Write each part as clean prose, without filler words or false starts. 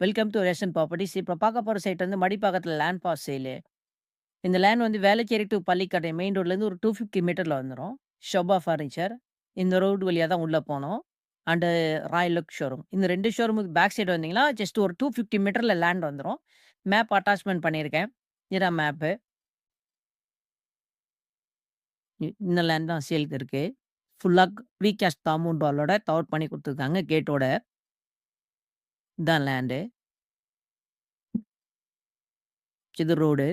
Welcome to ration properties. இப்ப பார்க்க போற சைட் வந்து மடிப்பாக்கத்துல லேண்ட் பாஸ் சேலு. இந்த லேண்ட் வந்து வேளச்சேரி டூ பள்ளிக்கடை மெயின் ரோட்லேருந்து ஒரு 250 மீட்டர்ல வந்துரும். ஷோபா ஃபர்னிச்சர். இந்த ரோடு வழியா தான் உள்ள போணும். And Royal look showroom. இந்த 2 ஷோரூமுக்கு பேக் சைடு வந்தீங்கன்னா, ஜஸ்ட் ஒரு 250 மீட்டர்ல லேண்ட் வந்துரும். மேப் அட்டாச்மென்ட் பண்ணியிருக்கேன். இதான் மேப்பு. இந்த லேண்ட் தான் சேல்க்கு இருக்கு. ஃபுல்லா ப்ரீகாஸ்ட் காம்பவுண்ட் வாலோட கவர் பண்ணி குடுத்துருக்காங்க கேட்டோட. இதான் லேண்டு. இது road.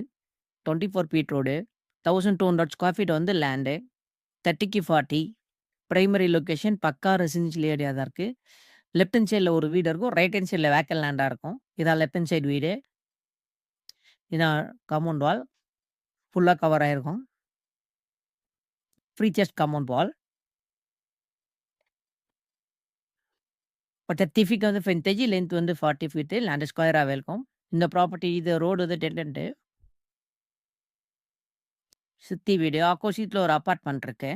24 feet road. 1200 square feet வந்து லேண்டு. 30க்கு 40. பிரைமரி லொகேஷன் பக்கா ரெசிடென்ஷியல் ஏரியா தான் இருக்கு. லெஃப்ட் ஹேண்ட் சைட்ல ஒரு வீடு இருக்கும். ரைட் ஹேண்ட் சைட்ல வேக்கன்ட் லேண்டா இருக்கும். இதான் லெஃப்ட் ஹேண்ட் சைடு வீடு. இதான் காம்பவுண்ட் வால். ஃபுல்லா கவர் ஆயிருக்கும். Free chest compound wall. But feet வந்து ஃப்ரண்டேஜ், லென்த் வந்து 40 ஃபீட். லேண்ட் ஸ்கொயராவே இருக்கும். இந்த ப்ராப்பர்ட்டி இது ரோடு வந்து டெட் எண்ட். சுத்தி வீடு. ஆப்போசிட்ல ஒரு அபார்ட்மெண்ட் இருக்கு.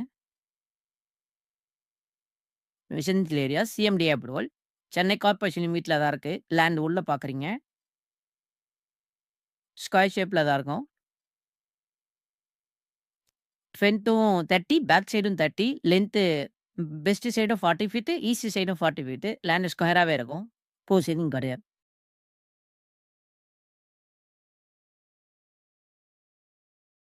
Residential area CMD approval. Chennai corporation லிமிட்ல தான் இருக்கு. லேண்ட் உள்ள பார்க்குறீங்க. ஸ்கொயர் ஷேப்ல தான் இருக்கும். ஃப்ரண்ட்டும் 30, பேக் சைடும் 30. லென்த்து வெஸ்ட் சைடும் 40 ஃபீட், ஈஸ்ட் சைடும் 40 ஃபீட். லேண்ட் ஸ்கொயராவே இருக்கும். 4 சைடும் கிடையாது.